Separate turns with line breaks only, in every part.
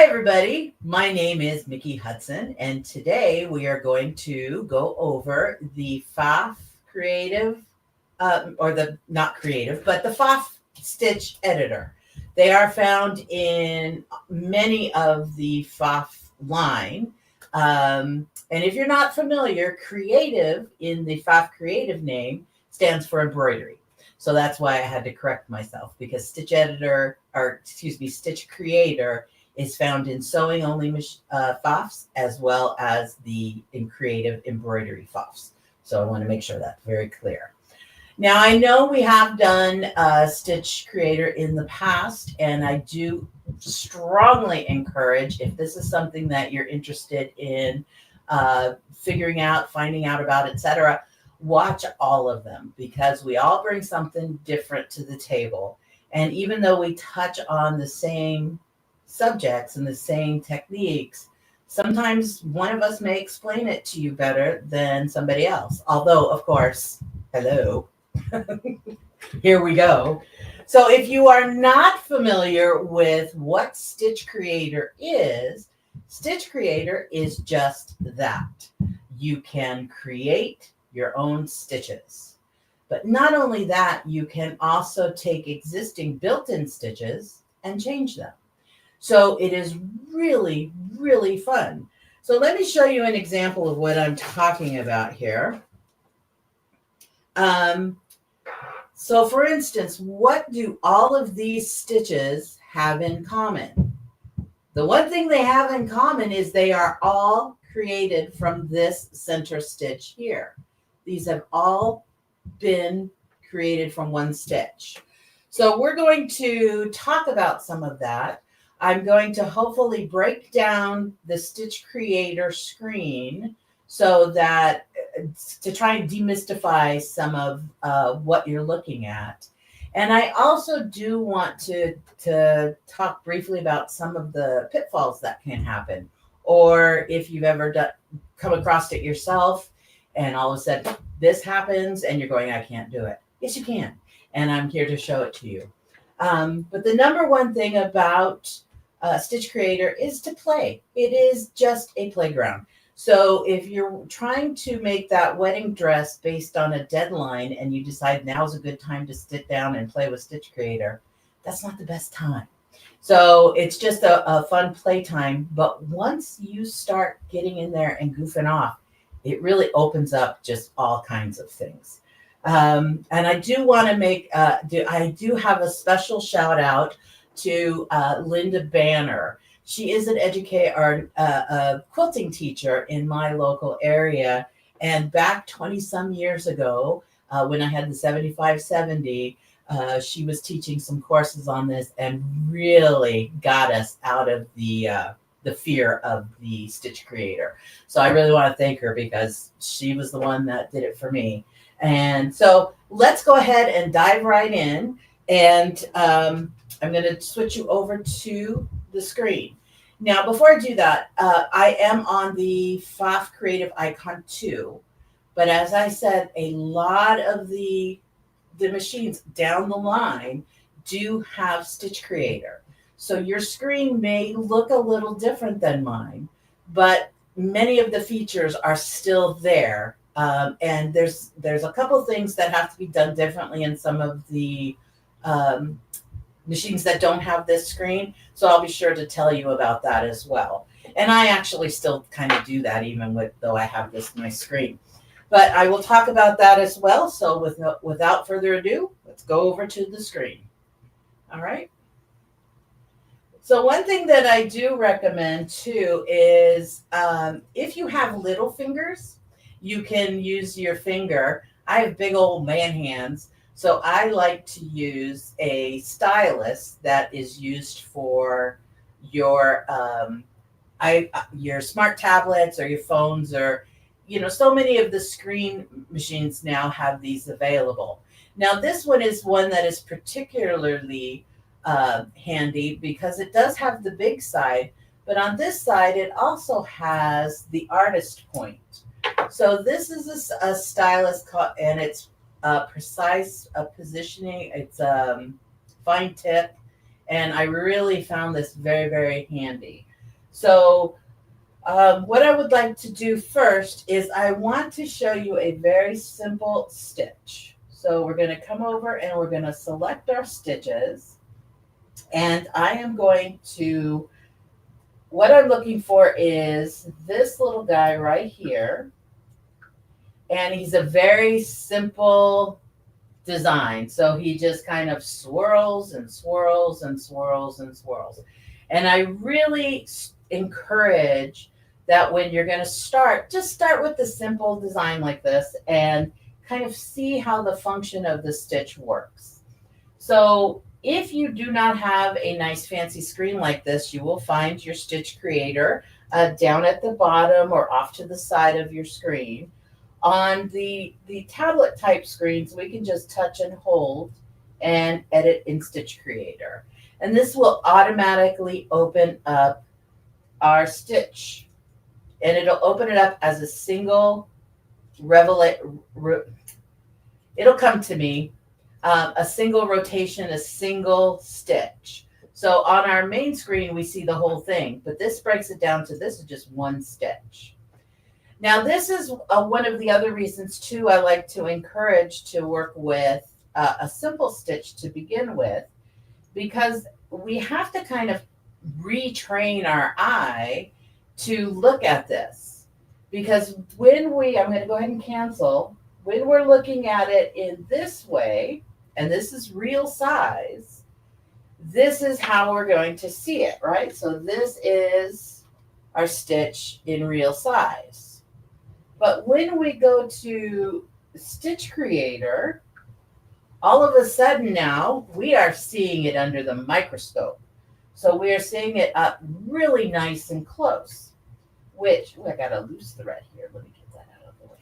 everybody, my name is Mickey Hudson, and today we are going to go over the PFAFF creative, or the not creative, but the PFAFF stitch editor. They are found in many of the PFAFF line. And if you're not familiar, creative in the PFAFF creative name stands for embroidery. So that's why I had to correct myself, because stitch editor, or excuse me, stitch creator is found in sewing only PFAFFs as well as the in creative embroidery PFAFFs. So I want to make sure that's very clear. Now, I know we have done Stitch Creator in the past, and I do strongly encourage, if this is something that you're interested in figuring out, finding out about, etc., watch all of them, because we all bring something different to the table. And even though we touch on the same subjects and the same techniques, sometimes one of us may explain it to you better than somebody else. Although, of course, hello, here we go. So if you are not familiar with what Stitch Creator is just that. You can create your own stitches. But not only that, you can also take existing built-in stitches and change them. So it is really, really fun. So let me show you an example of what I'm talking about here. So for instance, what do all of these stitches have in common? The one thing they have in common is they are all created from this center stitch here. These have all been created from one stitch. So we're going to talk about some of that. I'm going to hopefully break down the Stitch Creator screen so that to try and demystify some of what you're looking at. And I also do want to talk briefly about some of the pitfalls that can happen, or if you've ever come across it yourself and all of a sudden this happens and you're going, I can't do it. Yes, you can. And I'm here to show it to you. But the number one thing about Stitch Creator is to play. It is just a playground. So if you're trying to make that wedding dress based on a deadline and you decide now's a good time to sit down and play with Stitch Creator, that's not the best time. So it's just a fun playtime. But once you start getting in there and goofing off, it really opens up just all kinds of things. And I do want to I do have a special shout out to Linda Banner. She is an educator, or a quilting teacher in my local area. And back 20 some years ago, when I had the 7570, she was teaching some courses on this and really got us out of the fear of the Stitch Creator. So I really want to thank her, because she was the one that did it for me. And so let's go ahead and dive right in. And I'm going to switch you over to the screen. Now, before I do that, I am on the PFAFF Creative icon too. But as I said, a lot of the machines down the line do have Stitch Creator. So your screen may look a little different than mine, but many of the features are still there. And there's a couple things that have to be done differently in some of the machines that don't have this screen. So I'll be sure to tell you about that as well. And I actually still kind of do that even though I have this nice screen. But I will talk about that as well. So without further ado, let's go over to the screen. All right. So one thing that I do recommend too is if you have little fingers, you can use your finger. I have big old man hands. So I like to use a stylus that is used for your smart tablets or your phones, or, so many of the screen machines now have these available. Now, this one is one that is particularly handy because it does have the big side, but on this side, it also has the artist point. So this is a stylus, and it's precise positioning. It's fine tip, and I really found this very, very handy. So what I would like to do first is I want to show you a very simple stitch. So we're going to come over and we're going to select our stitches. And I am going to, what I'm looking for is this little guy right here. And he's a very simple design. So he just kind of swirls and swirls and swirls and swirls. And I really encourage that when you're going to start, just start with the simple design like this and kind of see how the function of the stitch works. So if you do not have a nice fancy screen like this, you will find your stitch creator down at the bottom or off to the side of your screen. On the tablet type screens, we can just touch and hold and edit in Stitch Creator. And this will automatically open up our stitch. And it'll open it up as a single it'll come to me, a single rotation, a single stitch. So on our main screen, we see the whole thing, but this breaks it down to this is just one stitch. Now, this is one of the other reasons, too, I like to encourage to work with a simple stitch to begin with, because we have to kind of retrain our eye to look at this. Because when I'm going to go ahead and cancel, when we're looking at it in this way, and this is real size, this is how we're going to see it, right? So this is our stitch in real size. But when we go to Stitch Creator, all of a sudden now we are seeing it under the microscope. So we are seeing it up really nice and close, which, I got a loose thread here. Let me get that out of the way.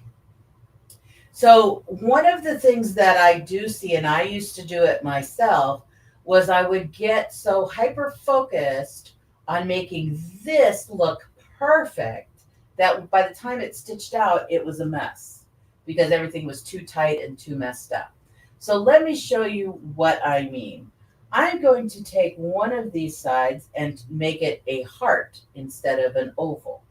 So one of the things that I do see, and I used to do it myself, was I would get so hyper-focused on making this look perfect that by the time it stitched out, it was a mess because everything was too tight and too messed up. So let me show you what I mean. I'm going to take one of these sides and make it a heart instead of an oval.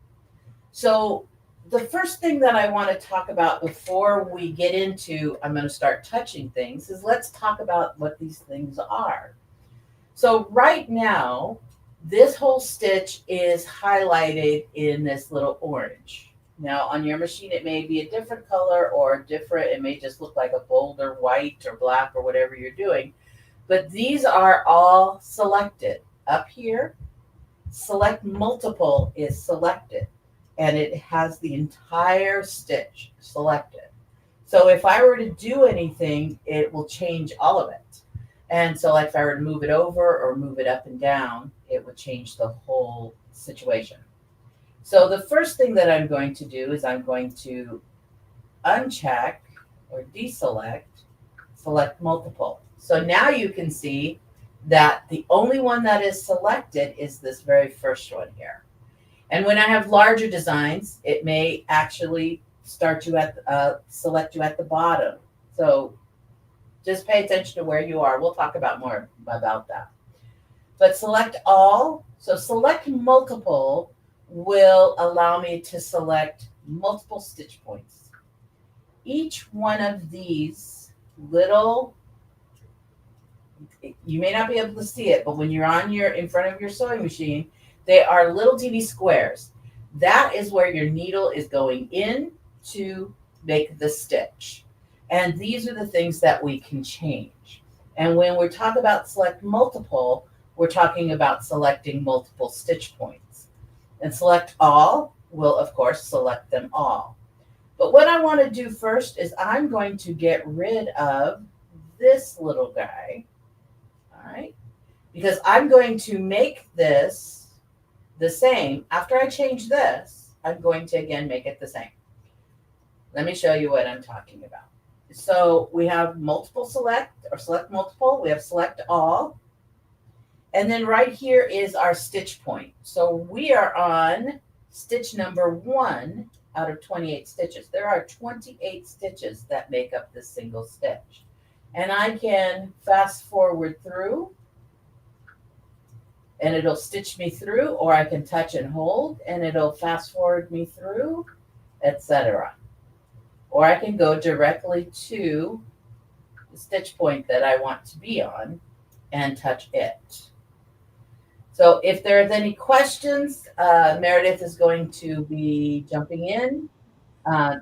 So the first thing that I want to talk about before we get into, I'm going to start touching things, is let's talk about what these things are. So right now, this whole stitch is highlighted in this little orange. Now on your machine, it may be a different color or different. It may just look like a bolder white or black or whatever you're doing. But these are all selected. Up here, select multiple is selected. And it has the entire stitch selected. So if I were to do anything, it will change all of it. And so like if I were to move it over or move it up and down, it would change the whole situation. So the first thing that I'm going to do is I'm going to uncheck or deselect, select multiple. So now you can see that the only one that is selected is this very first one here. And when I have larger designs, it may actually start you at select you at the bottom. So just pay attention to where you are. We'll talk about more about that. But select all. So select multiple will allow me to select multiple stitch points. Each one of these little, you may not be able to see it, but when you're in front of your sewing machine, they are little teeny squares. That is where your needle is going in to make the stitch. And these are the things that we can change. And when we talk about select multiple, we're talking about selecting multiple stitch points. And select all will, of course, select them all. But what I want to do first is I'm going to get rid of this little guy, all right? Because I'm going to make this the same. After I change this, I'm going to again make it the same. Let me show you what I'm talking about. So we have multiple select or select multiple. We have select all. And then right here is our stitch point. So we are on stitch number 1 out of 28 stitches. There are 28 stitches that make up this single stitch. And I can fast forward through and it'll stitch me through, or I can touch and hold and it'll fast forward me through, etc. Or I can go directly to the stitch point that I want to be on and touch it. So if there's any questions, Meredith is going to be jumping in.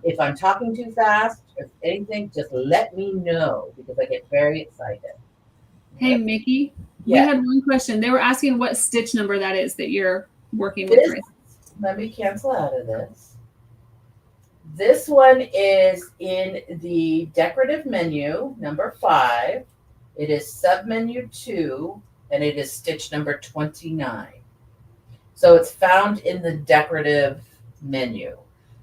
If I'm talking too fast, if anything, just let me know because I get very excited.
Hey, Mickey, we had one question. They were asking what stitch number that is that you're working with right now.
Let me cancel out of this. This one is in the decorative menu, number 5. It is submenu 2, and it is stitch number 29. So it's found in the decorative menu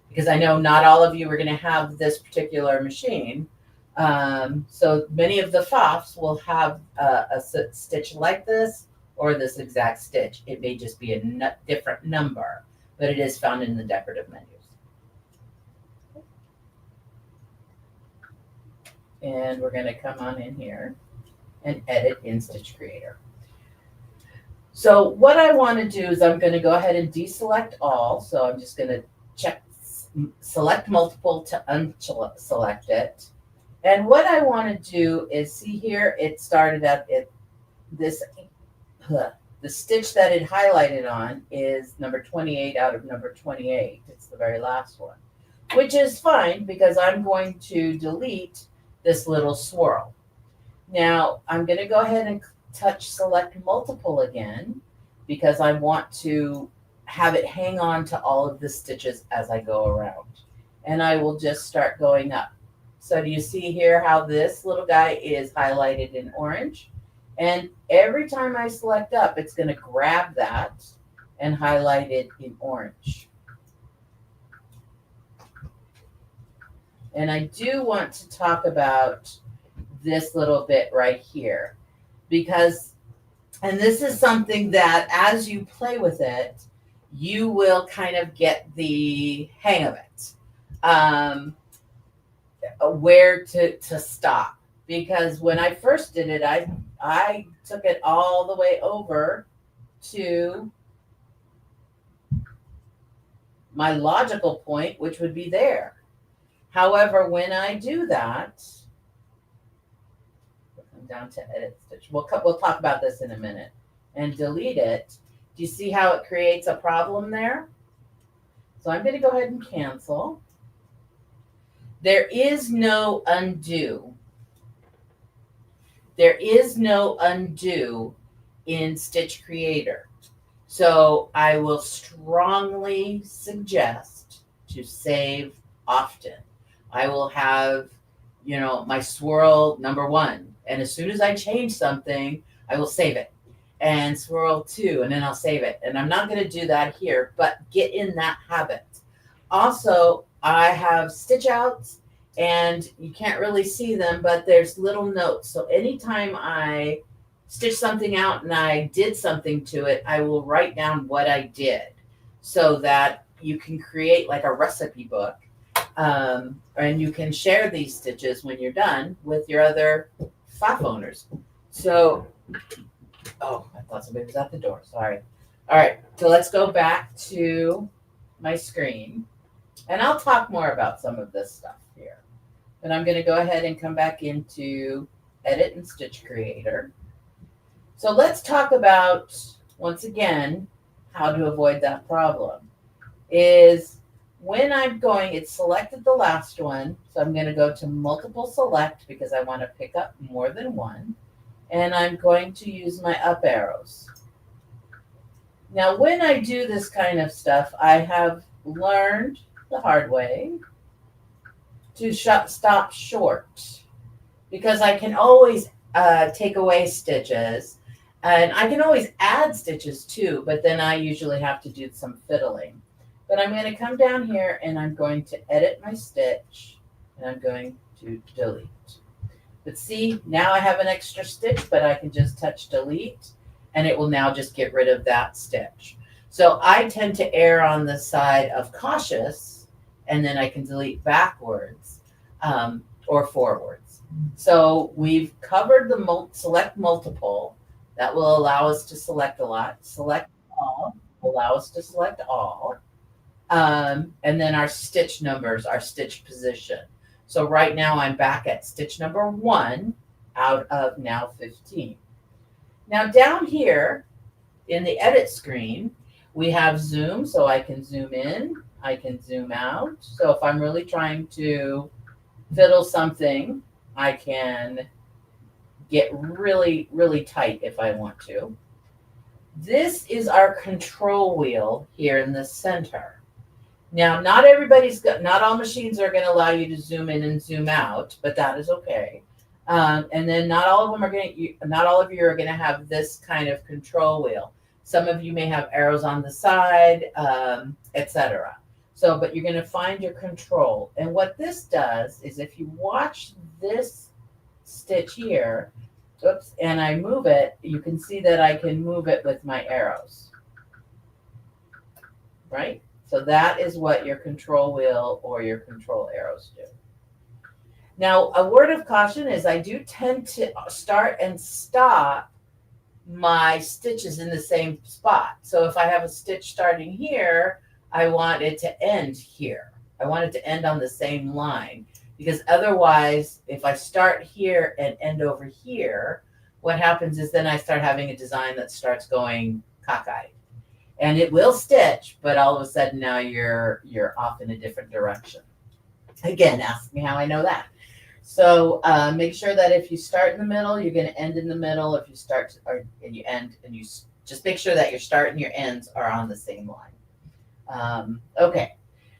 because I know not all of you are going to have this particular machine. So many of the PFAFFs will have a stitch like this or this exact stitch. It may just be a different number, but it is found in the decorative menus. And we're going to come on in here and edit in Stitch Creator. So what I want to do is I'm going to go ahead and deselect all. So I'm just going to select multiple to unselect it. And what I want to do is see here, it started at the stitch that it highlighted on is number 28 out of number 28. It's the very last one, which is fine because I'm going to delete this little swirl. Now I'm going to go ahead and touch select multiple again because I want to have it hang on to all of the stitches as I go around. And I will just start going up. So do you see here how this little guy is highlighted in orange? And every time I select up, it's going to grab that and highlight it in orange. And I do want to talk about this little bit right here because, and this is something that as you play with it, you will kind of get the hang of it, where to stop. Because when I first did it, I took it all the way over to my logical point, which would be there. However, when I do that, I'm down to edit stitch. We'll talk about this in a minute. And delete it. Do you see how it creates a problem there? So I'm going to go ahead and cancel. There is no undo. There is no undo in Stitch Creator. So I will strongly suggest to save often. I will have, my swirl number 1. And as soon as I change something, I will save it. And swirl 2, and then I'll save it. And I'm not going to do that here, but get in that habit. Also, I have stitch outs, and you can't really see them, but there's little notes. So anytime I stitch something out and I did something to it, I will write down what I did so that you can create like a recipe book. And you can share these stitches when you're done with your other PFAFF owners. So, oh, I thought somebody was at the door. Sorry. All right. So let's go back to my screen. And I'll talk more about some of this stuff here. But I'm going to go ahead and come back into Edit and Stitch Creator. So let's talk about, once again, how to avoid that problem. Is when I'm going, it's selected the last one. So I'm going to go to multiple select because I want to pick up more than one. And I'm going to use my up arrows. Now, when I do this kind of stuff, I have learned the hard way to stop short because I can always take away stitches and I can always add stitches too, but then I usually have to do some fiddling. But I'm going to come down here and I'm going to edit my stitch and I'm going to delete. But see, now I have an extra stitch, but I can just touch delete and it will now just get rid of that stitch. So I tend to err on the side of cautious and then I can delete backwards or forwards. So we've covered the select multiple. That will allow us to select a lot. Select all, allow us to select all. And then our stitch numbers, our stitch position. So right now I'm back at stitch number 1 out of now 15. Now down here in the edit screen, we have zoom, so I can zoom in, I can zoom out. So if I'm really trying to fiddle something, I can get really, really tight if I want to. This is our control wheel here in the center. Now, not all machines are going to allow you to zoom in and zoom out, but that is okay. And then not all of you are going to have this kind of control wheel. Some of you may have arrows on the side, etc. So, but you're going to find your control. And what this does is if you watch this stitch here, oops, and I move it, you can see that I can move it with my arrows, right? So that is what your control wheel or your control arrows do. Now, a word of caution is I do tend to start and stop my stitches in the same spot. So if I have a stitch starting here, I want it to end here. I want it to end on the same line, because otherwise, if I start here and end over here, what happens is then I start having a design that starts going cockeyed. And it will stitch, but all of a sudden now you're off in a different direction. Again, ask me how I know that. So make sure that if you start in the middle, you're going to end in the middle. If you start and you end, and you just make sure that your start and your ends are on the same line. Okay,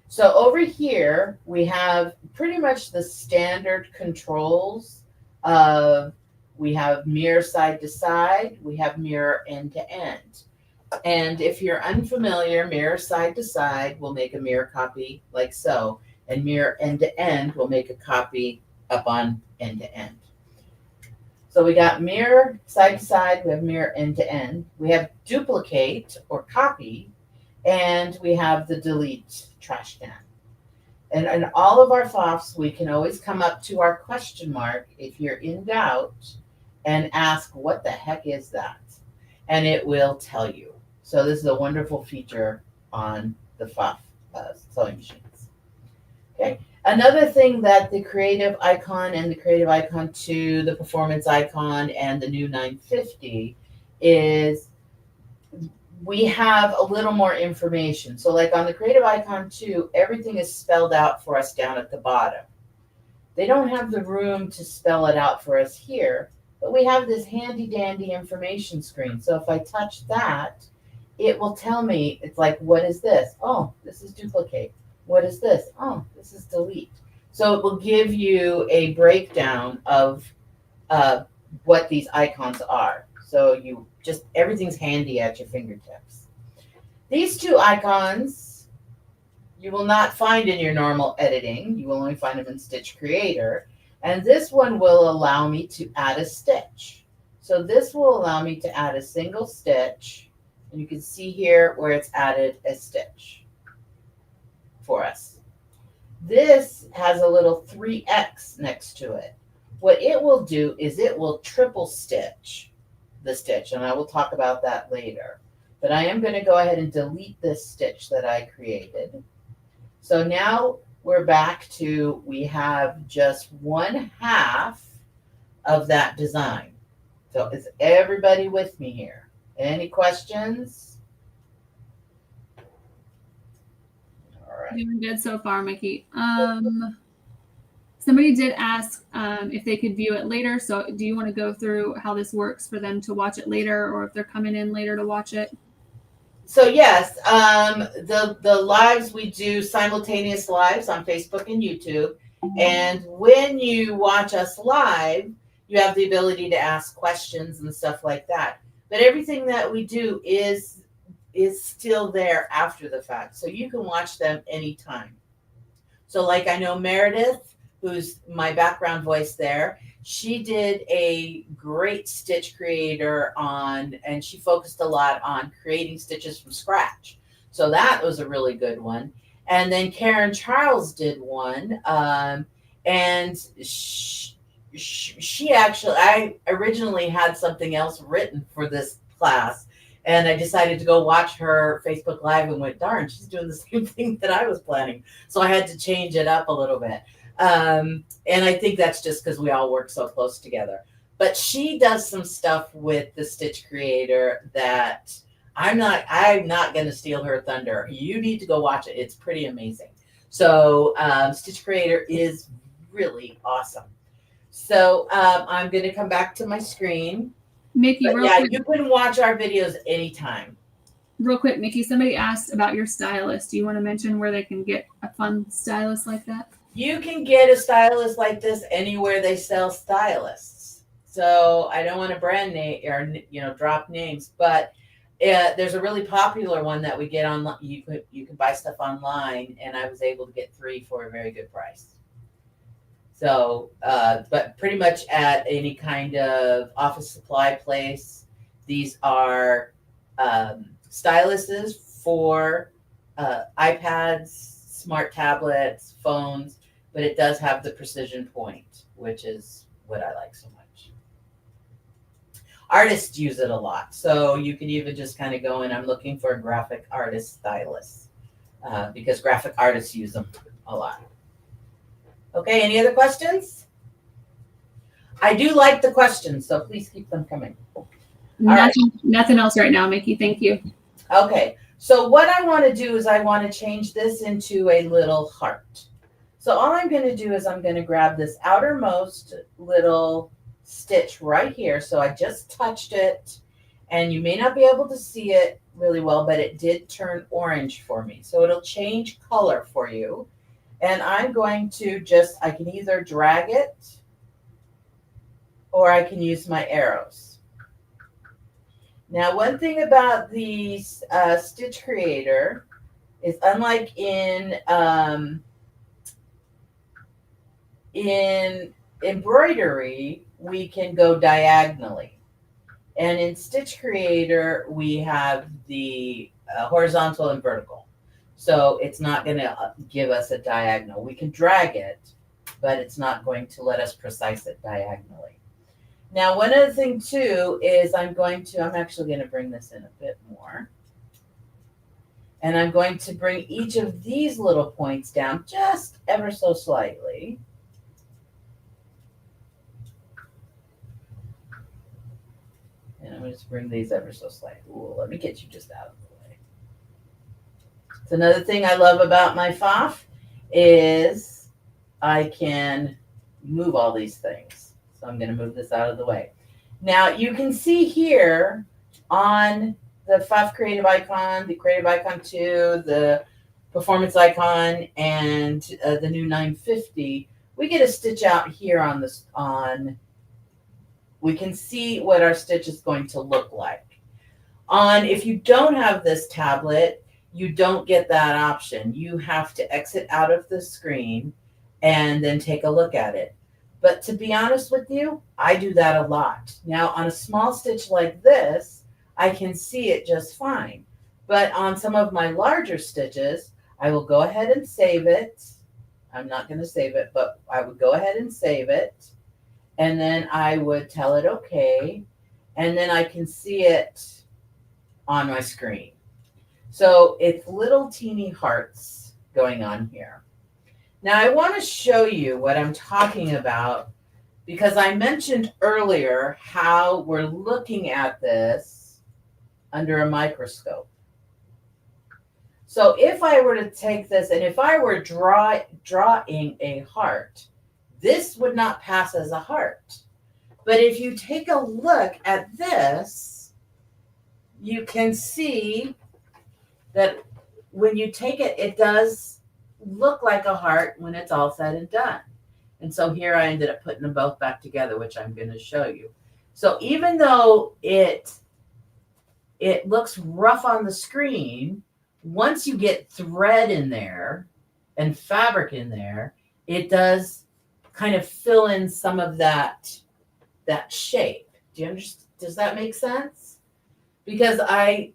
so over here we have pretty much the standard controls of, we have mirror side to side, we have mirror end to end. And if you're unfamiliar, mirror side to side will make a mirror copy like so, and mirror end to end will make a copy up on end to end. So we got mirror side to side, we have mirror end to end, we have duplicate or copy, and we have the delete trash can. And in all of our PFAFFs, we can always come up to our question mark if you're in doubt and ask, what the heck is that? And it will tell you. So this is a wonderful feature on the PFAFF sewing machines. Okay. Another thing that the Creative Icon and the Creative Icon 2, the Performance Icon, and the new 950 is we have a little more information. So like on the Creative Icon 2, everything is spelled out for us down at the bottom. They don't have the room to spell it out for us here, but we have this handy dandy information screen. So if I touch that, it will tell me, it's like, what is this? Oh, this is duplicate. What is this? Oh, this is delete. So it will give you a breakdown of what these icons are. So you just, everything's handy at your fingertips. These two icons you will not find in your normal editing. You will only find them in Stitch Creator. And this one will allow me to add a stitch. So this will allow me to add a single stitch. And you can see here where it's added a stitch for us. This has a little 3X next to it. What it will do is it will triple stitch the stitch, and I will talk about that later. But I am going to go ahead and delete this stitch that I created. So now we're back to, we have just 1/2 of that design. So is everybody with me here? Any questions? All right.
Doing good so far, Mickey. Somebody did ask if they could view it later. So do you want to go through how this works for them to watch it later, or if they're coming in later to watch it?
So yes, the lives, we do simultaneous lives on Facebook and YouTube. And when you watch us live, you have the ability to ask questions and stuff like that. But everything that we do is still there after the fact. So you can watch them anytime. So like I know Meredith, who's my background voice there, she did a great stitch creator and she focused a lot on creating stitches from scratch. So that was a really good one. And then Karen Charles did one, and she actually, I originally had something else written for this class, and I decided to go watch her Facebook Live and went, darn, she's doing the same thing that I was planning. So I had to change it up a little bit. And I think that's just because we all work so close together. But she does some stuff with the Stitch Creator that I'm not going to steal her thunder. You need to go watch it. It's pretty amazing. So Stitch Creator is really awesome. So I'm going to come back to my screen.
Mickey,
But
real
yeah,
quick,
you can watch our videos anytime.
Mickey, somebody asked about your stylus. Do you want to mention where they can get a fun stylus like that?
You can get a stylus like this anywhere they sell stylists. So I don't want to brand name or drop names, but there's a really popular one that we get online. You can buy stuff online, and I was able to get 3 for a very good price. So, but pretty much at any kind of office supply place, these are styluses for iPads, smart tablets, phones, but it does have the precision point, which is what I like so much. Artists use it a lot. So you can even just kind of go in, I'm looking for a graphic artist stylus because graphic artists use them a lot. Okay, any other questions? I do like the questions, so please keep them coming.
Nothing else right now, Mickey. Thank you.
Okay, so what I want to do is I want to change this into a little heart. So all I'm going to do is I'm going to grab this outermost little stitch right here. So I just touched it, and you may not be able to see it really well, but it did turn orange for me. So it'll change color for you. And I'm going to I can either drag it or I can use my arrows. Now, one thing about the Stitch Creator is unlike in embroidery, we can go diagonally. And in Stitch Creator, we have the horizontal and vertical. So it's not going to give us a diagonal. We can drag it, but it's not going to let us precise it diagonally. Now, one other thing too is I'm actually going to bring this in a bit more. And I'm going to bring each of these little points down just ever so slightly. And I'm going to bring these ever so slightly. Ooh, let me get you just out of the way. So another thing I love about my PFAFF is I can move all these things. So I'm going to move this out of the way. Now you can see here on the PFAFF Creative icon, the Creative icon 2, the Performance icon, and the new 950, we get a stitch out here on this. We can see what our stitch is going to look like. If you don't have this tablet, you don't get that option. You have to exit out of the screen and then take a look at it. But to be honest with you, I do that a lot. Now, on a small stitch like this, I can see it just fine. But on some of my larger stitches, I will go ahead and save it. I'm not going to save it, but I would go ahead and save it. And then I would tell it okay. And then I can see it on my screen. So it's little teeny hearts going on here. Now I want to show you what I'm talking about because I mentioned earlier how we're looking at this under a microscope. So if I were to take this and if I were drawing a heart, this would not pass as a heart. But if you take a look at this, you can see that when you take it, it does look like a heart when it's all said and done. And so here I ended up putting them both back together, which I'm going to show you. So even though it looks rough on the screen, once you get thread in there and fabric in there, it does kind of fill in some of that shape. Do you understand? Does that make sense? Because I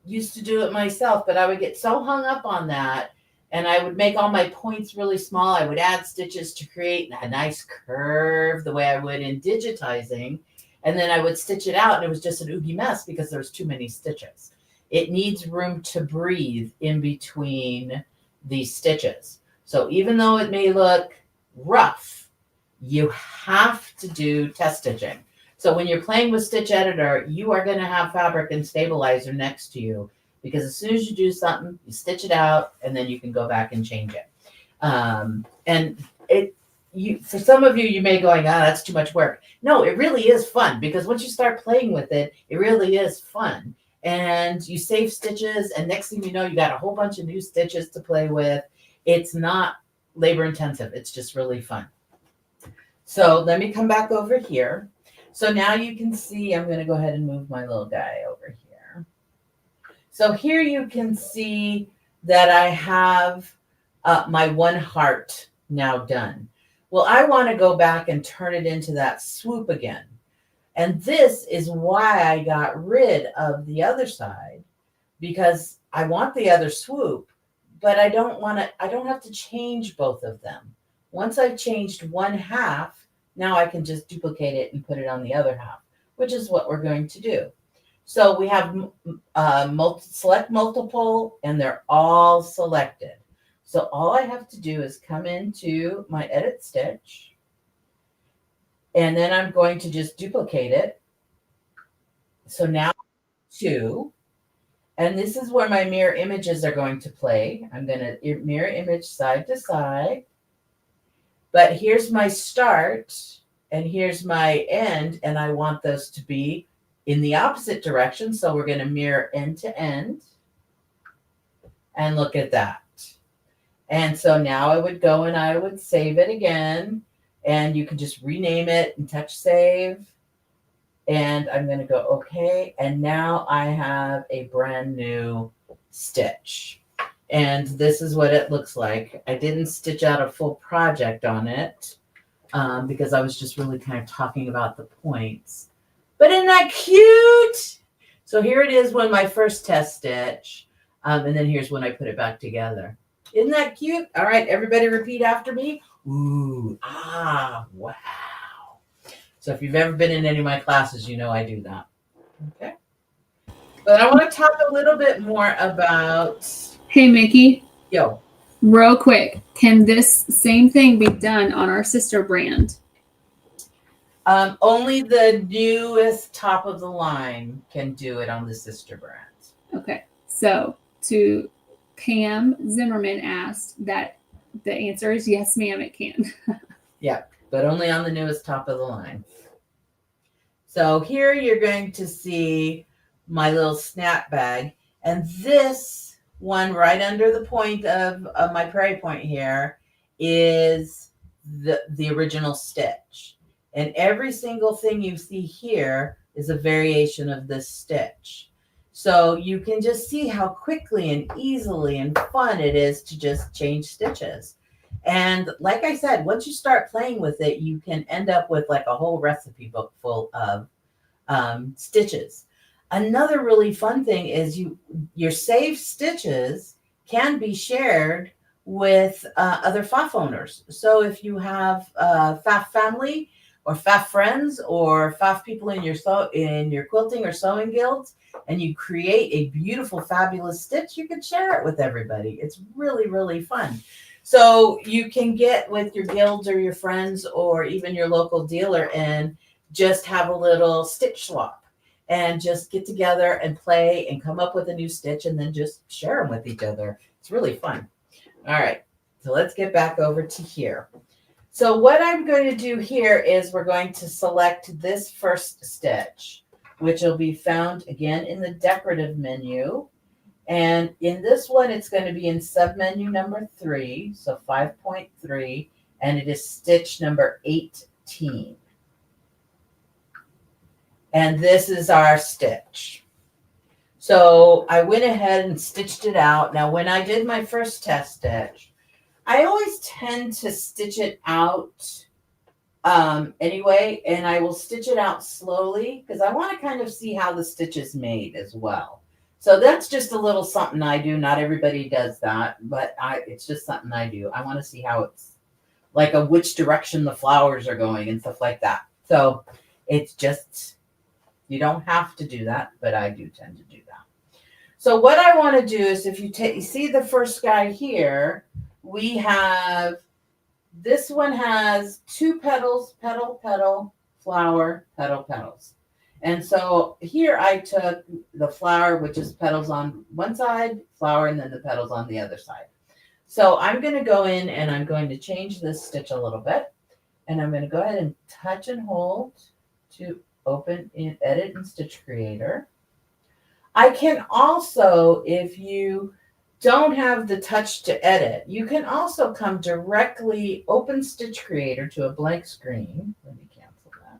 used to do it myself, but I would get so hung up on that and I would make all my points really small. I would add stitches to create a nice curve the way I would in digitizing. And then I would stitch it out, and it was just an oogie mess because there was too many stitches. It needs room to breathe in between these stitches. So even though it may look rough, you have to do test stitching. So when you're playing with Stitch Editor, you are going to have fabric and stabilizer next to you, because as soon as you do something, you stitch it out, and then you can go back and change it. And for some of you, you may going, that's too much work. No, it really is fun, because once you start playing with it, it really is fun. And you save stitches, and next thing you know, you got a whole bunch of new stitches to play with. It's not labor intensive. It's just really fun. So let me come back over here. So now you can see, I'm going to go ahead and move my little guy over here. So here you can see that I have my one heart now done. Well, I want to go back and turn it into that swoop again. And this is why I got rid of the other side, because I want the other swoop, but I don't have to change both of them. Once I've changed one half, now I can just duplicate it and put it on the other half, which is what we're going to do. So we have select multiple, and they're all selected. So all I have to do is come into my edit stitch, and then I'm going to just duplicate it. So now 2, and this is where my mirror images are going to play. I'm going to mirror image side to side, but here's my start and here's my end, and I want those to be in the opposite direction. So we're going to mirror end to end, and look at that. And so now I would go and I would save it again, and you can just rename it and touch save. And I'm going to go okay. And now I have a brand new stitch. And this is what it looks like. I didn't stitch out a full project on it because I was just really kind of talking about the points. But isn't that cute? So here it is when my first test stitch. And then here's when I put it back together. Isn't that cute? All right, everybody repeat after me. Ooh, wow. So if you've ever been in any of my classes, you know I do that. Okay. But I want to talk a little bit more about...
Hey, Mickey.
Yo.
Real quick, can this same thing be done on our sister brand?
Only the newest top of the line can do it on the sister brand.
Okay. So to Pam Zimmerman asked that the answer is yes, ma'am, it can.
Yeah, but only on the newest top of the line. So here you're going to see my little snap bag, and this one right under the point of my prairie point here is the original stitch. And every single thing you see here is a variation of this stitch. So you can just see how quickly and easily and fun it is to just change stitches. And like I said, once you start playing with it, you can end up with like a whole recipe book full of stitches. Another really fun thing is your saved stitches can be shared with other PFAFF owners. So if you have PFAFF family or PFAFF friends or PFAFF people in your quilting or sewing guilds, and you create a beautiful, fabulous stitch, you can share it with everybody. It's really, really fun. So you can get with your guilds or your friends or even your local dealer and just have a little stitch swap and just get together and play and come up with a new stitch and then just share them with each other. It's really fun. All right, so let's get back over to here. So what I'm going to do here is we're going to select this first stitch, which will be found again in the decorative menu. And in this one, it's going to be in submenu number 3, so 5.3, and it is stitch number 18. And this is our stitch. So I went ahead and stitched it out. Now, when I did my first test stitch, I always tend to stitch it out anyway, and I will stitch it out slowly because I want to kind of see how the stitch is made as well. So that's just a little something I do. Not everybody does that, but it's just something I do. I want to see how it's like which direction the flowers are going and stuff like that. So it's just, you don't have to do that, but I do tend to do that. So what I want to do is, if you see the first guy here, we have, this one has 2 petals, petal, petal, flower, petal, petals. And so here I took the flower, which is petals on one side, flower, and then the petals on the other side. So I'm going to go in and I'm going to change this stitch a little bit. And I'm going to go ahead and touch and hold to open in Edit and Stitch Creator. I can also, if you don't have the touch to edit, you can also come directly, open Stitch Creator to a blank screen. Let me cancel that.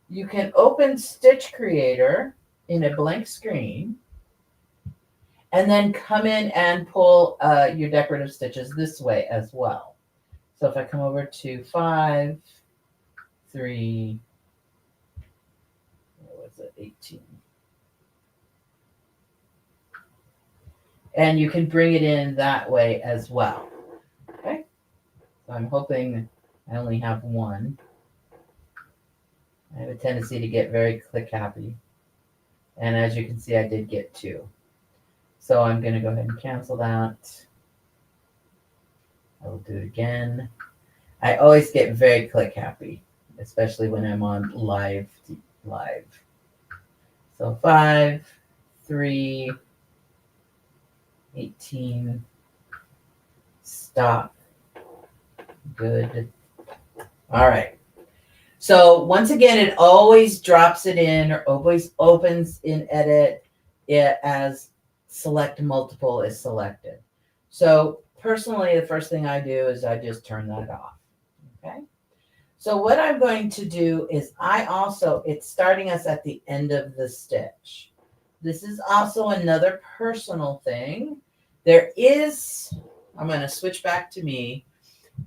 You can open Stitch Creator in a blank screen and then come in and pull your decorative stitches this way as well. So if I come over to 5, 3, what was it, 18. And you can bring it in that way as well. Okay, so I'm hoping I only have one. I have a tendency to get very click happy. And as you can see, I did get 2. So I'm going to go ahead and cancel that. I will do it again. I always get very click happy, especially when I'm on live. So 5, 3, 18, stop. Good. All right. So once again, it always drops it in or always opens in Edit it as select multiple is selected. So personally, the first thing I do is I just turn that off. Okay. So what I'm going to do is it's starting us at the end of the stitch. This is also another personal thing. I'm going to switch back to me.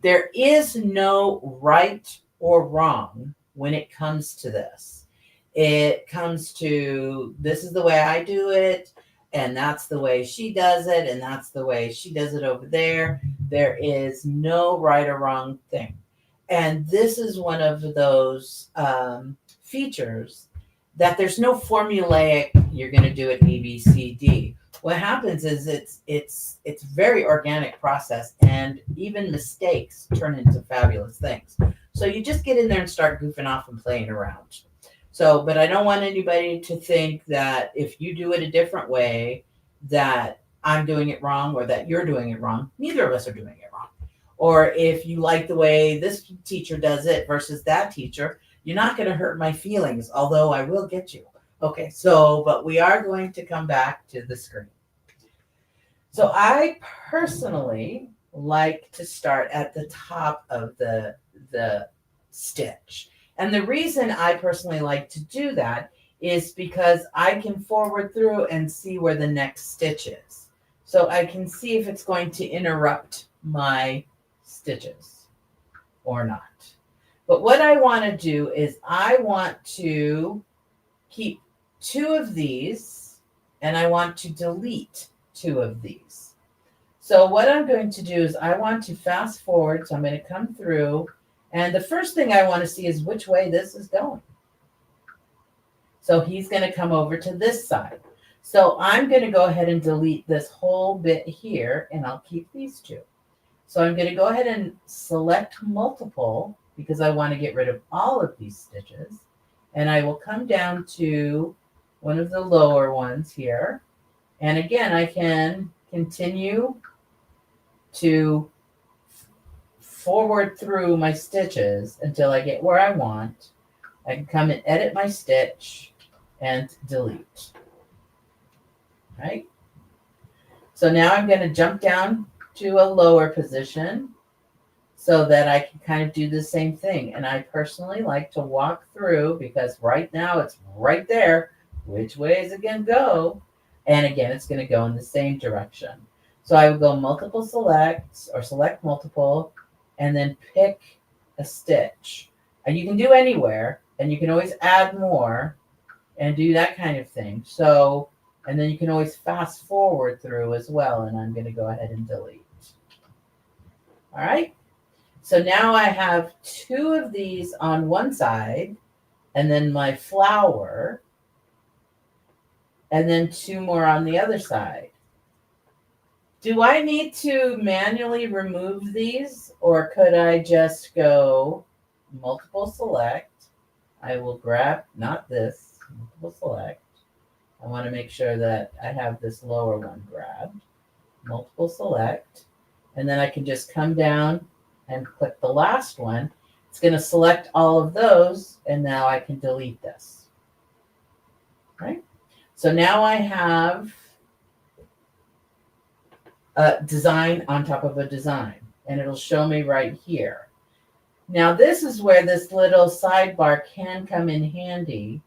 There is no right or wrong when it comes to this. It comes to, this is the way I do it, and that's the way she does it, and that's the way she does it over there. There is no right or wrong thing. And this is one of those features that there's no formulaic, you're going to do it A, B, C, D. What happens is it's very organic process, and even mistakes turn into fabulous things. So you just get in there and start goofing off and playing around. So, but I don't want anybody to think that if you do it a different way, that I'm doing it wrong or that you're doing it wrong. Neither of us are doing it wrong. Or if you like the way this teacher does it versus that teacher, you're not going to hurt my feelings, although I will get you. Okay, so, but we are going to come back to the screen. So I personally like to start at the top of the stitch. And the reason I personally like to do that is because I can forward through and see where the next stitch is. So I can see if it's going to interrupt my stitches or not. But what I want to do is I want to keep 2 of these and I want to delete 2 of these. So what I'm going to do is I want to fast forward. So I'm going to come through, and the first thing I want to see is which way this is going. So he's going to come over to this side. So I'm going to go ahead and delete this whole bit here, and I'll keep these 2. So I'm going to go ahead and select multiple because I want to get rid of all of these stitches. And I will come down to one of the lower ones here. And again, I can continue to forward through my stitches until I get where I want. I can come and edit my stitch and delete. Right? So now I'm going to jump down to a lower position so that I can kind of do the same thing. And I personally like to walk through because right now it's right there. Which way is it going to go? And again, it's going to go in the same direction. So I would go multiple selects or select multiple and then pick a stitch. And you can do anywhere, and you can always add more and do that kind of thing. So And then you can always fast forward through as well. And I'm going to go ahead and delete. All right. So now I have 2 of these on one side, and then my flower, and then 2 more on the other side. Do I need to manually remove these, or could I just go multiple select? I will grab, not this, multiple select. I want to make sure that I have this lower one grabbed. Multiple select. And then I can just come down and click the last one. It's going to select all of those, and now I can delete this. Right? So now I have a design on top of a design, and it'll show me right here. Now this is where this little sidebar can come in handy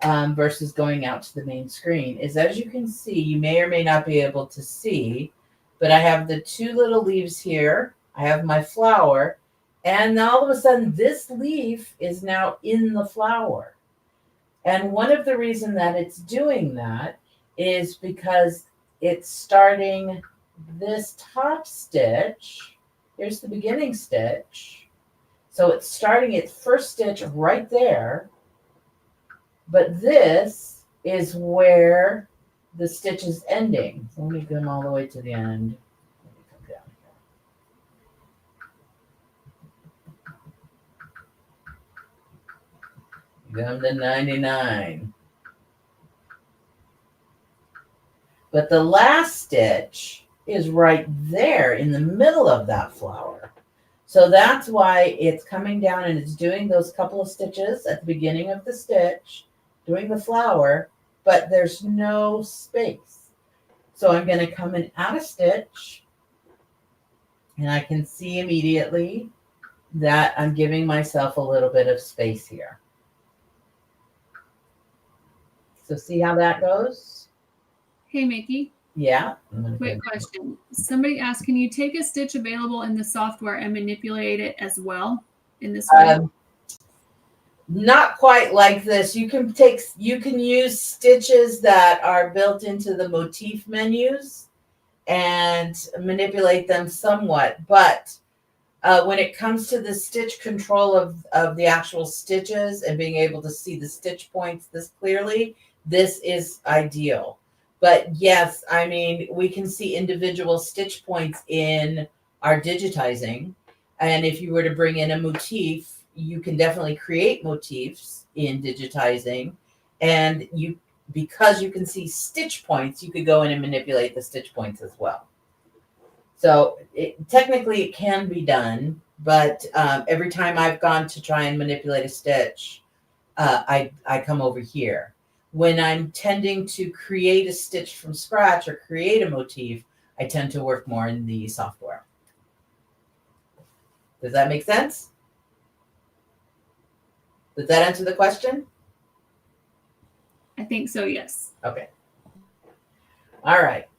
versus going out to the main screen. Is, as you can see, you may or may not be able to see, but I have the 2 little leaves here. I have my flower, and all of a sudden this leaf is now in the flower. And one of the reasons that it's doing that is because it's starting this top stitch. Here's the beginning stitch. So it's starting its first stitch right there. But this is where the stitch is ending. So let me come all the way to the end. Let me come down here. Come to 99. But the last stitch is right there in the middle of that flower. So that's why it's coming down and it's doing those couple of stitches at the beginning of the stitch, doing the flower, but there's no space. So I'm going to come and add a stitch, and I can see immediately that I'm giving myself a little bit of space here. So see how that goes?
Hey, Mickey.
Yeah.
Quick question. Somebody asked, can you take a stitch available in the software and manipulate it as well in this way?
Not quite like this. You can use stitches that are built into the motif menus and manipulate them somewhat. But when it comes to the stitch control of the actual stitches and being able to see the stitch points this clearly, this is ideal. But yes, I mean, we can see individual stitch points in our digitizing. And if you were to bring in a motif, you can definitely create motifs in digitizing. And because you can see stitch points, you could go in and manipulate the stitch points as well. So technically it can be done, but every time I've gone to try and manipulate a stitch, I come over here. When I'm tending to create a stitch from scratch or create a motif, I tend to work more in the software. Does that make sense? Does that answer the question?
I think so, yes.
Okay. All right.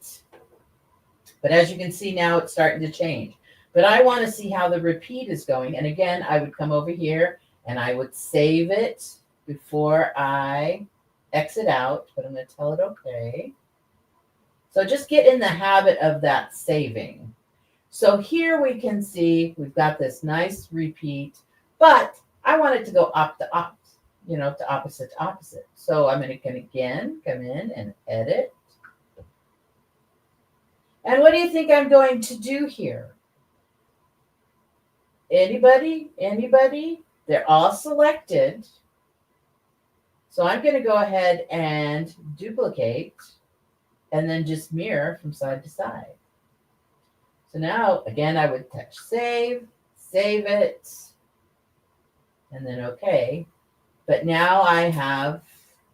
But as you can see now, it's starting to change. But I want to see how the repeat is going. And again, I would come over here and I would save it before I exit out, but I'm going to tell it okay. So just get in the habit of that saving. So here we can see we've got this nice repeat, but I want it to go up to up, to opposite to opposite. So I'm going to again come in and edit. And what do you think I'm going to do here? Anybody? Anybody? They're all selected. So I'm going to go ahead and duplicate and then just mirror from side to side. So now, again, I would touch save it, and then okay. But now I have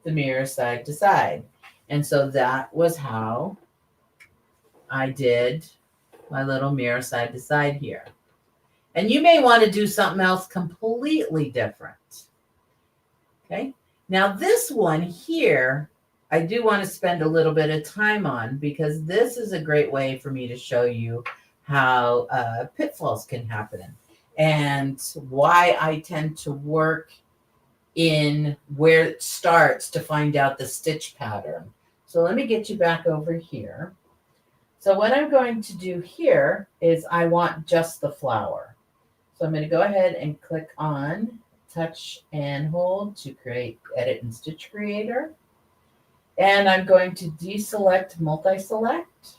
the mirror side to side. And so that was how I did my little mirror side to side here. And you may want to do something else completely different. Okay. Now this one here, I do want to spend a little bit of time on because this is a great way for me to show you how pitfalls can happen and why I tend to work in where it starts to find out the stitch pattern. So let me get you back over here. So what I'm going to do here is I want just the flower. So I'm going to go ahead and click on touch and hold to create edit and stitch creator. And I'm going to deselect multi-select.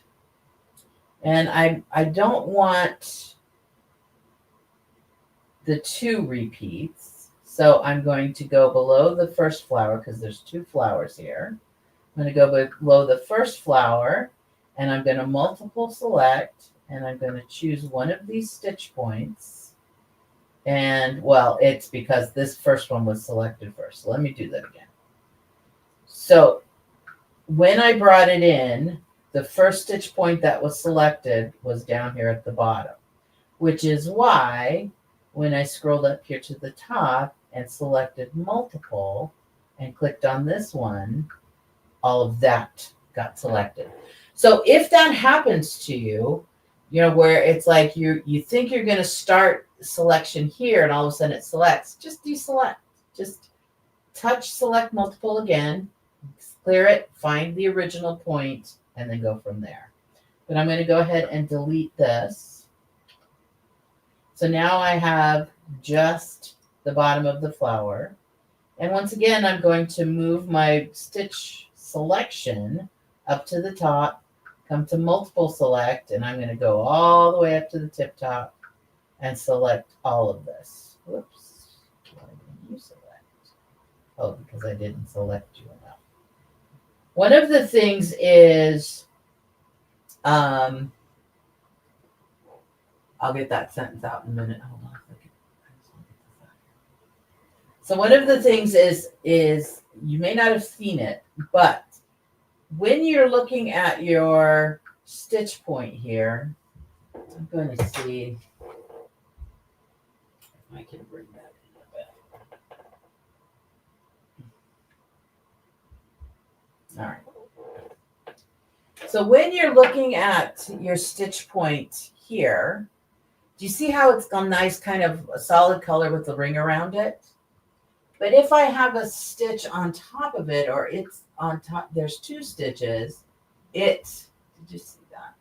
And I don't want the 2 repeats. So I'm going to go below the first flower because there's 2 flowers here. I'm going to go below the first flower and I'm going to multiple select and I'm going to choose one of these stitch points. And well, it's because this first one was selected first. So let me do that again. So when I brought it in, the first stitch point that was selected was down here at the bottom, which is why when I scrolled up here to the top and selected multiple and clicked on this one, all of that got selected. So if that happens to you, you know, where it's like you think you're going to start selection here and all of a sudden it selects, just deselect. Just touch select multiple again, clear it, find the original point, and then go from there. But I'm going to go ahead and delete this. So now I have just the bottom of the flower. And once again, I'm going to move my stitch selection up to the top, come to multiple select, and I'm going to go all the way up to the tip top and select all of this. Whoops. Why didn't you select? Oh, because I didn't select you enough. One of the things is, I'll get that sentence out in a minute. Hold on a second. So one of the things is you may not have seen it, but when you're looking at your stitch point here, I'm going to see if I can bring that in a bit. All right. So when you're looking at your stitch point here, do you see how it's got a nice kind of a solid color with the ring around it? But if I have a stitch on top of it, or it's on top, there's 2 stitches, did you see that?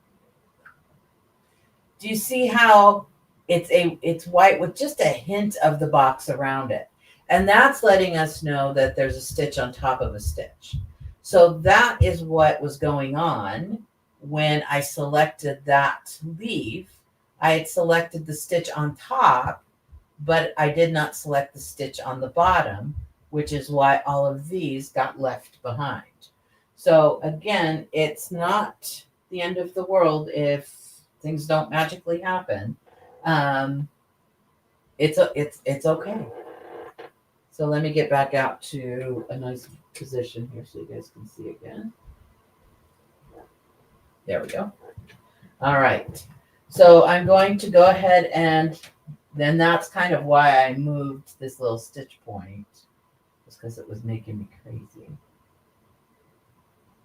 Do you see how it's white with just a hint of the box around it? And that's letting us know that there's a stitch on top of a stitch. So that is what was going on when I selected that leaf. I had selected the stitch on top, but I did not select the stitch on the bottom, which is why all of these got left behind. So again, it's not the end of the world if things don't magically happen. It's okay. So let me get back out to a nice position here so you guys can see again. There we go. All right. So I'm going to go ahead and then that's kind of why I moved this little stitch point, just because it was making me crazy.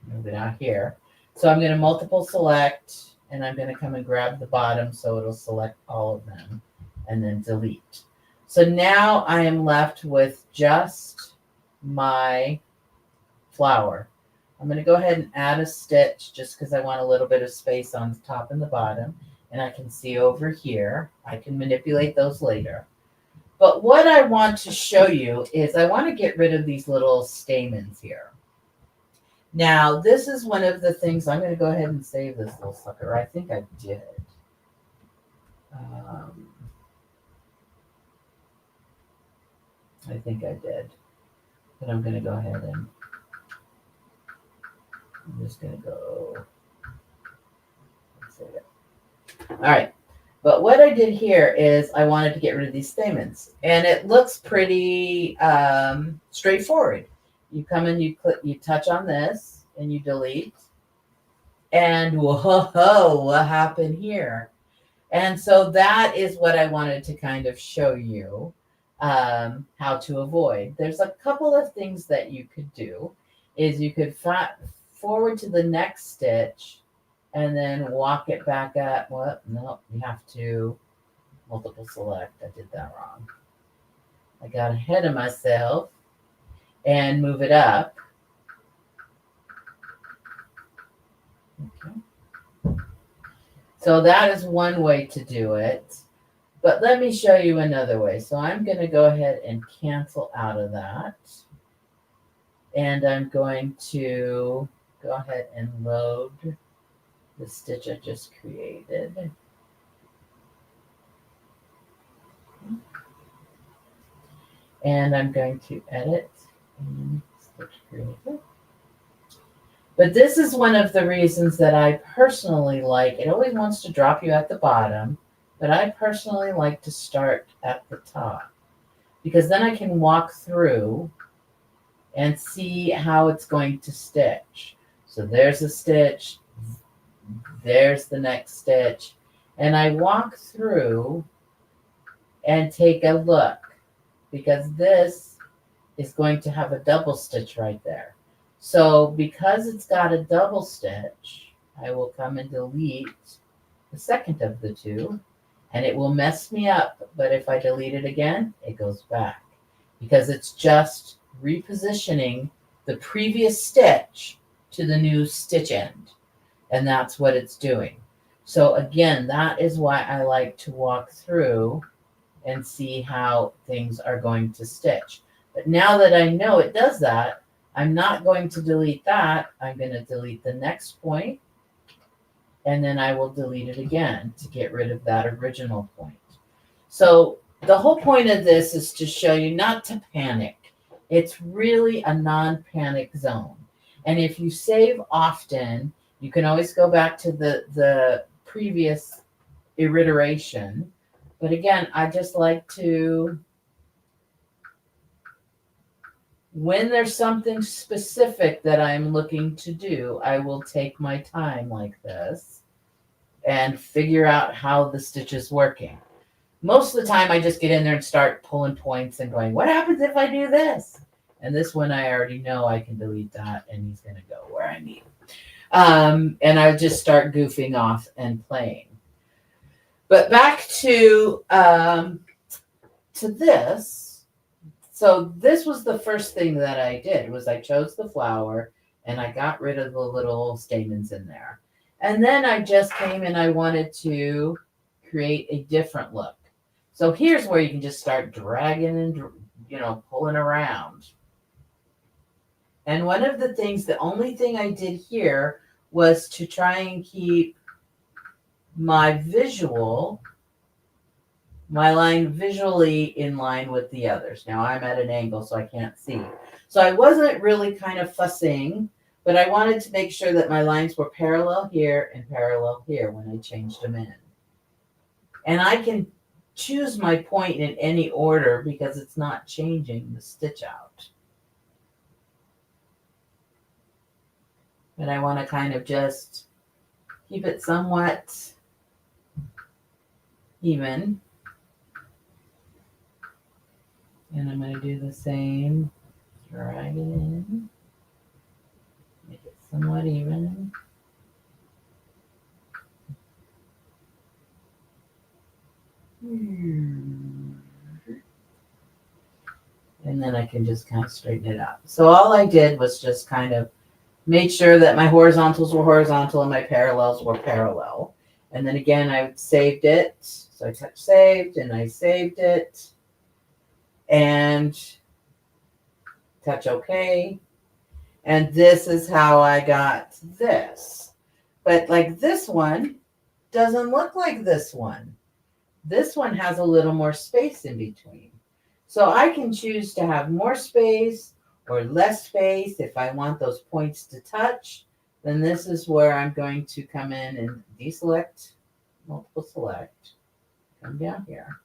Move it out here. So I'm going to multiple select, and I'm going to come and grab the bottom so it'll select all of them, and then delete. So now I am left with just my flower. I'm going to go ahead and add a stitch just because I want a little bit of space on the top and the bottom. And I can see over here, I can manipulate those later. But what I want to show you is I want to get rid of these little stamens here. Now, this is one of the things, I'm going to go ahead and save this little sucker. I think I did. I think I did. But I'm going to go ahead and I'm just going to go save it. All right. But what I did here is I wanted to get rid of these stamens. And it looks pretty straightforward. You come in, you click, you touch on this, and you delete. And whoa, what happened here? And so that is what I wanted to kind of show you how to avoid. There's a couple of things that you could do. Is you could forward to the next stitch and then walk it back up. Well, no, you have to multiple select. I did that wrong. I got ahead of myself and move it up. Okay. So that is one way to do it. But let me show you another way. So I'm going to go ahead and cancel out of that. And I'm going to go ahead and load the stitch I just created. And I'm going to edit and stitch created. But this is one of the reasons that I personally like, it always wants to drop you at the bottom, but I personally like to start at the top because then I can walk through and see how it's going to stitch. So there's a stitch, there's the next stitch, and I walk through and take a look because this is going to have a double stitch right there. So because it's got a double stitch, I will come and delete the second of the two, and it will mess me up. But if I delete it again, it goes back because it's just repositioning the previous stitch to the new stitch end. And that's what it's doing. So again, that is why I like to walk through and see how things are going to stitch. But now that I know it does that, I'm not going to delete that. I'm going to delete the next point, and then I will delete it again to get rid of that original point. So the whole point of this is to show you not to panic. It's really a non-panic zone. And if you save often, you can always go back to the previous iteration. But again, I just like to, when there's something specific that I'm looking to do, I will take my time like this and figure out how the stitch is working. Most of the time, I just get in there and start pulling points and going, what happens if I do this? And this one, I already know I can delete that, and he's going to go where I need. And I just start goofing off and playing. But back to this. So this was the first thing that I did was I chose the flower and I got rid of the little stamens in there. And then I just came and I wanted to create a different look. So here's where you can just start dragging and, pulling around. And one of the things, the only thing I did here was to try and keep my line visually in line with the others. Now I'm at an angle, so I can't see. So I wasn't really kind of fussing, but I wanted to make sure that my lines were parallel here and parallel here when I changed them in. And I can choose my point in any order because it's not changing the stitch out. But I want to kind of just keep it somewhat even. And I'm going to do the same, drag it in, make it somewhat even. And then I can just kind of straighten it out. So all I did was just kind of make sure that my horizontals were horizontal and my parallels were parallel. And then again, I saved it. So I touched saved and I saved it. And touch OK. And this is how I got this. But like this one doesn't look like this one. This one has a little more space in between. So I can choose to have more space or less space. If I want those points to touch, then this is where I'm going to come in and deselect, multiple select, come down here.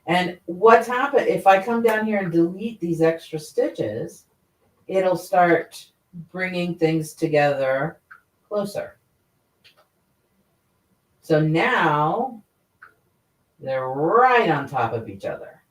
And what's happened, if I come down here and delete these extra stitches, it'll start bringing things together closer. So now they're right on top of each other.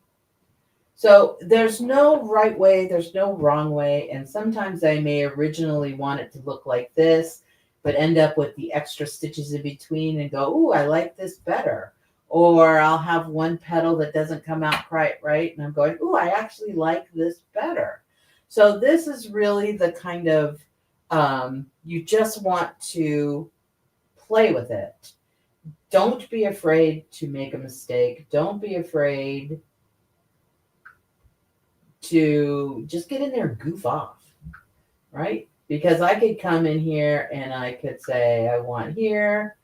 So there's no right way, there's no wrong way. And sometimes I may originally want it to look like this, but end up with the extra stitches in between and go, ooh, I like this better. Or I'll have one petal that doesn't come out quite right. And I'm going, ooh, I actually like this better. So this is really the kind of You just want to play with it. Don't be afraid to make a mistake. Don't be afraid to just get in there and goof off, right? Because I could come in here and I could say, I want here,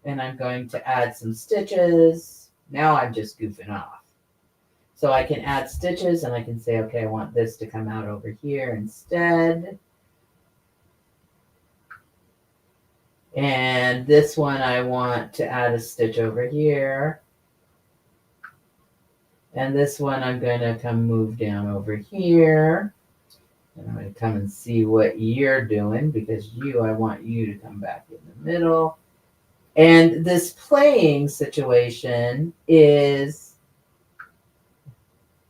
and I'm going to add some stitches. Now I'm just goofing off. So I can add stitches and I can say, okay, I want this to come out over here instead. And this one, I want to add a stitch over here. And this one, I'm going to come move down over here. And I'm going to come and see what you're doing, because I want you to come back in the middle. And this playing situation is,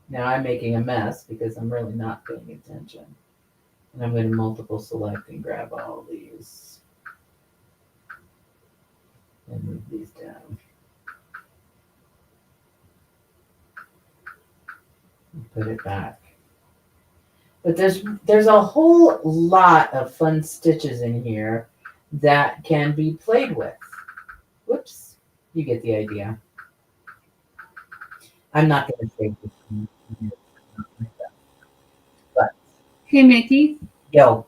now I'm making a mess because I'm really not paying attention. And I'm going to multiple select and grab all these and move these down. And put it back. But there's a whole lot of fun stitches in here that can be played with. Whoops, you get the idea. I'm not going to save this. But
Hey, Mickey.
yo.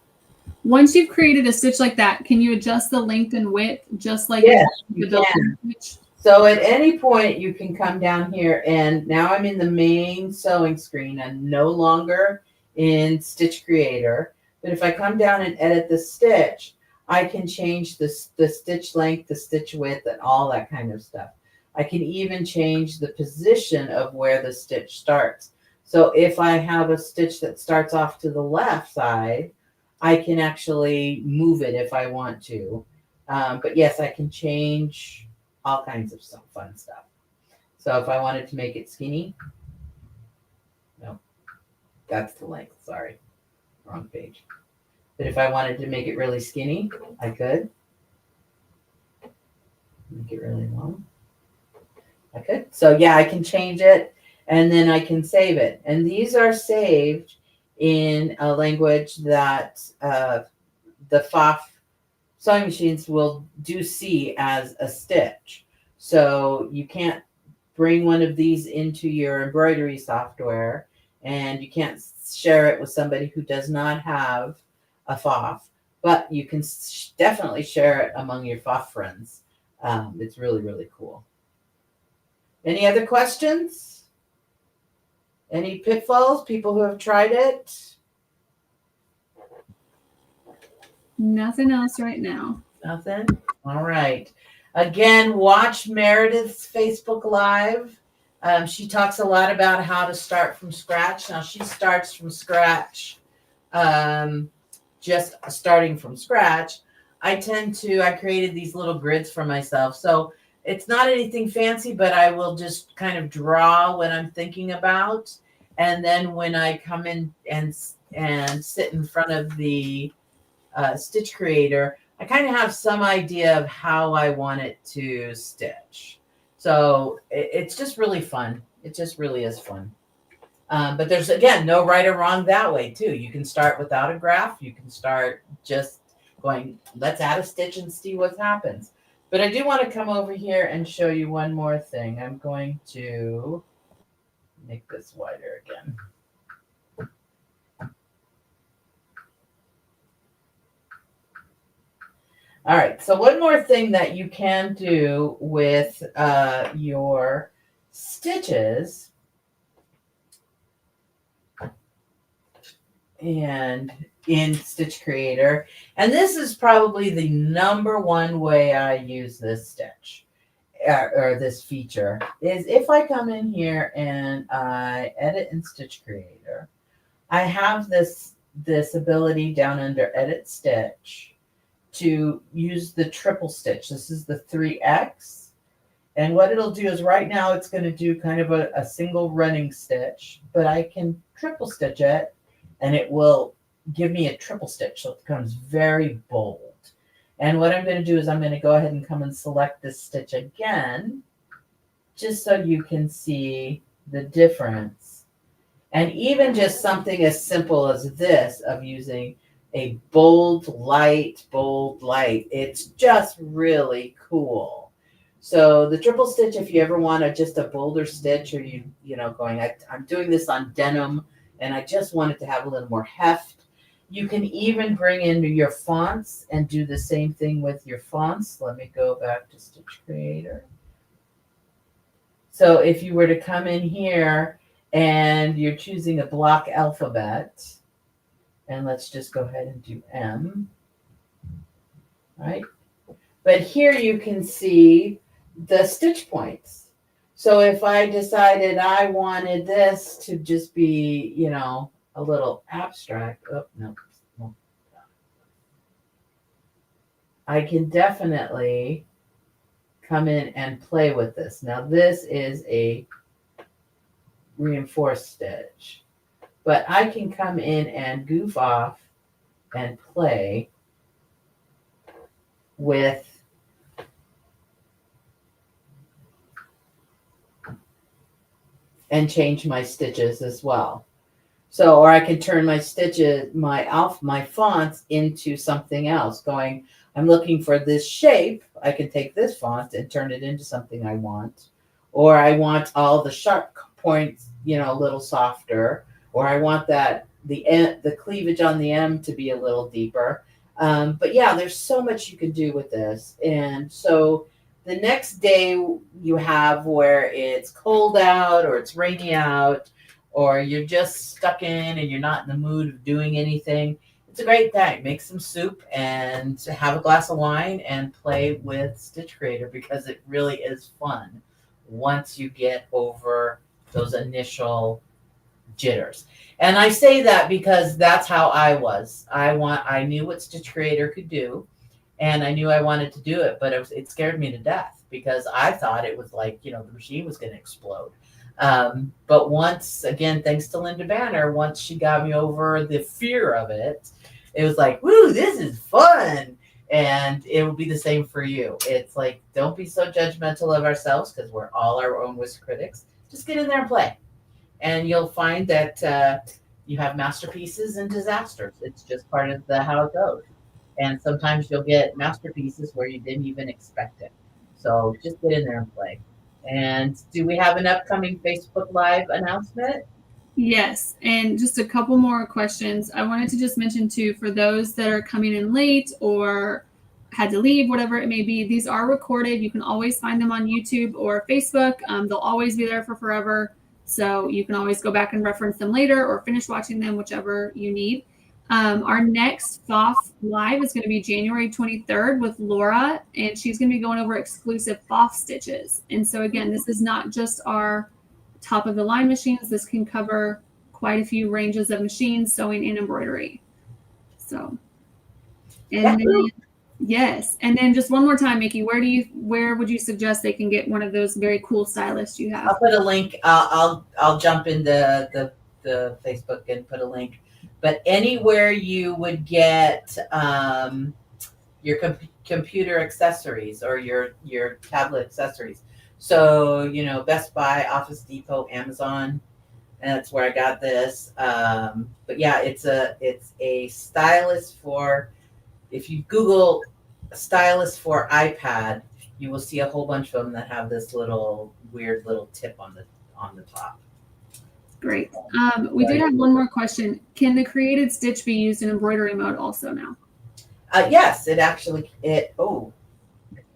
Once you've created a stitch like that, can you adjust the length and width just like
Yes,
you
you can.
stitch?
So at any point you can come down here, and now I'm in the main sewing screen. I'm no longer in Stitch Creator. But if I come down and edit the stitch, I can change the stitch length, the stitch width, and all that kind of stuff. I can even change the position of where the stitch starts. So if I have a stitch that starts off to the left side, I can actually move it if I want to. But yes, I can change all kinds of some fun stuff. So if I wanted to make it skinny, no, that's the length, sorry, wrong page. But if I wanted to make it really skinny, I could. Make it really long. I could. So yeah, I can change it and then I can save it. And these are saved in a language that the PFAFF sewing machines will do see as a stitch. So you can't bring one of these into your embroidery software, and you can't share it with somebody who does not have a PFAFF, but you can definitely share it among your PFAFF friends. It's really, really cool. Any other questions? Any pitfalls? People who have tried it?
Nothing else right now.
Nothing? All right. Again, watch Meredith's Facebook Live. She talks a lot about how to start from scratch. Now, she starts from scratch, just starting from scratch. I created these little grids for myself. So it's not anything fancy, but I will just kind of draw what I'm thinking about. And then when I come in and sit in front of the Stitch Creator, I kind of have some idea of how I want it to stitch. So it's just really fun. It just really is fun. But there's, again, no right or wrong that way too. You can start without a graph. You can start just going, let's add a stitch and see what happens. But I do want to come over here and show you one more thing. I'm going to make this wider again. All right, so one more thing that you can do with your stitches and in Stitch Creator, and this is probably the number one way I use this stitch or this feature, is if I come in here and I edit in Stitch Creator, I have this ability down under Edit Stitch to use the triple stitch. This is the 3X. And what it'll do is right now it's going to do kind of a single running stitch, but I can triple stitch it and it will give me a triple stitch. So it becomes very bold. And what I'm going to do is I'm going to go ahead and come and select this stitch again, just so you can see the difference. And even just something as simple as this, of using a bold light. It's just really cool. So the triple stitch, if you ever want just a bolder stitch, or going, I'm doing this on denim and I just want it to have a little more heft. You can even bring in your fonts and do the same thing with your fonts. Let me go back to Stitch Creator. So if you were to come in here and you're choosing a block alphabet, and let's just go ahead and do M, right? But here you can see the stitch points. So if I decided I wanted this to just be, a little abstract, no. I can definitely come in and play with this. Now this is a reinforced stitch, but I can come in and goof off and play with and change my stitches as well. So, or I can turn my stitches, my fonts into something else. Going, I'm looking for this shape. I can take this font and turn it into something I want. Or I want all the sharp points, a little softer. Or I want the cleavage on the M to be a little deeper. But yeah, there's so much you can do with this. And so the next day you have where it's cold out or it's rainy out, or you're just stuck in and you're not in the mood of doing anything, it's a great day. Make some soup and have a glass of wine and play with Stitch Creator, because it really is fun once you get over those initial jitters. And I say that because that's how I was. I knew what Stitch Creator could do, and I knew I wanted to do it, but it scared me to death because I thought it was like, the machine was going to explode. But once again, thanks to Linda Banner, once she got me over the fear of it, it was like, woo, this is fun. And it will be the same for you. It's like, don't be so judgmental of ourselves, because we're all our own worst critics. Just get in there and play. And you'll find that you have masterpieces and disasters. It's just part of how it goes. And sometimes you'll get masterpieces where you didn't even expect it. So just get in there and play. And do we have an upcoming Facebook Live announcement?
Yes, and just a couple more questions. I wanted to just mention too, for those that are coming in late or had to leave, whatever it may be, these are recorded. You can always find them on YouTube or Facebook. They'll always be there for forever. So you can always go back and reference them later or finish watching them, whichever you need. Our next PFAFF Live is going to be January 23rd with Laura, and she's going to be going over exclusive PFAFF stitches. And so again, this is not just our top of the line machines. This can cover quite a few ranges of machines, sewing and embroidery. So, and then, yes. And then just one more time, Mickey, where would you suggest they can get one of those very cool stylists you have?
I'll put a link. I'll jump into the Facebook and put a link. But anywhere you would get your computer accessories or your tablet accessories. So, Best Buy, Office Depot, Amazon, and that's where I got this. But yeah, it's a stylus for, if you Google stylus for iPad, you will see a whole bunch of them that have this weird little tip on the top.
Great. We did have one more question. Can the created stitch be used in embroidery mode also now?
Yes, it actually,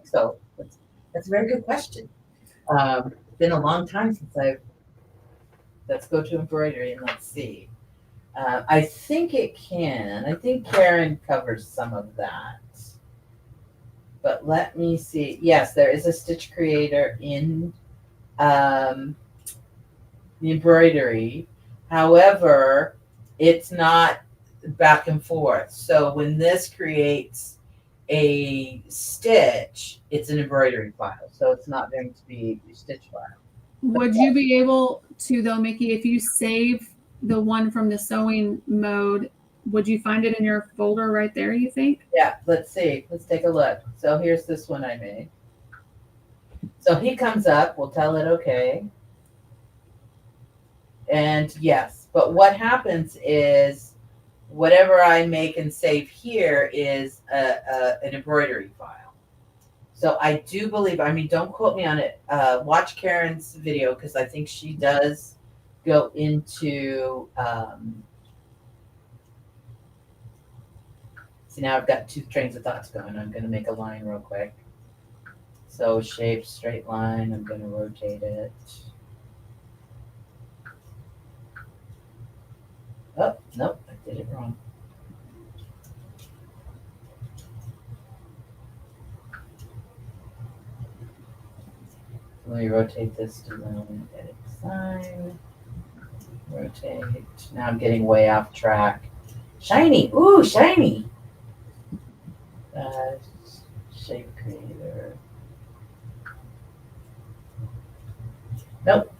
so that's a very good question. It's been a long time since let's go to embroidery and let's see. I think it can. I think Karen covers some of that. But let me see. Yes, there is a Stitch Creator in the embroidery. However, it's not back and forth. So when this creates a stitch, it's an embroidery file. So it's not going to be a stitch file.
Would you be able to, though, Mickey, if you save the one from the sewing mode, would you find it in your folder right there, you think?
Yeah, let's see. Let's take a look. So here's this one I made. So he comes up, we'll tell it okay. And yes, but what happens is whatever I make and save here is an embroidery file. So I do believe, I mean, don't quote me on it. Watch Karen's video because I think she does go into, see, now I've got two trains of thoughts going. I'm going to make a line real quick. So shape, straight line, I'm going to rotate it. Oh, nope, I did it wrong. Let me rotate this to line, edit design, rotate. Now I'm getting way off track. Shiny, ooh, shiny. Shape creator. Nope.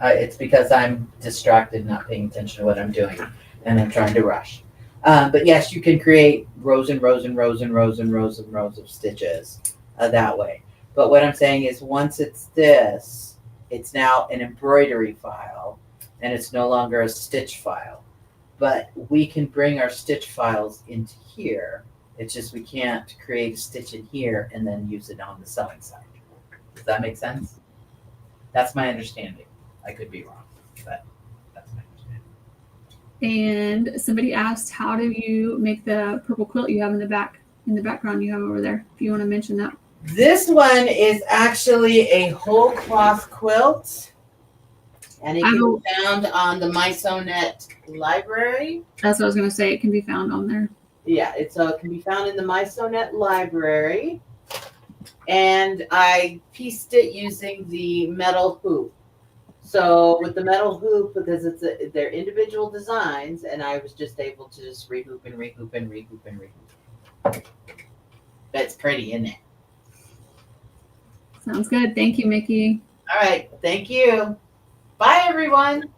It's because I'm distracted, not paying attention to what I'm doing, and I'm trying to rush. But yes, you can create rows and rows and rows and rows and rows and rows of stitches that way. But what I'm saying is once it's this, it's now an embroidery file, and it's no longer a stitch file. But we can bring our stitch files into here. It's just we can't create a stitch in here and then use it on the sewing side. Does that make sense? That's my understanding. I could be wrong, but that's my understanding.
And somebody asked, how do you make the purple quilt you have in the background you have over there? If you want to mention that.
This one is actually a whole cloth quilt, and it can be found on the My Sew Net library.
That's what I was going to say. It can be found on there.
Yeah, it can be found in the My Sew Net library. And I pieced it using the metal hoop. So with the metal hoop, because they're individual designs, and I was just able to just rehoop and rehoop and rehoop and rehoop. That's pretty, isn't it?
Sounds good. Thank you, Mickey.
All right. Thank you. Bye, everyone.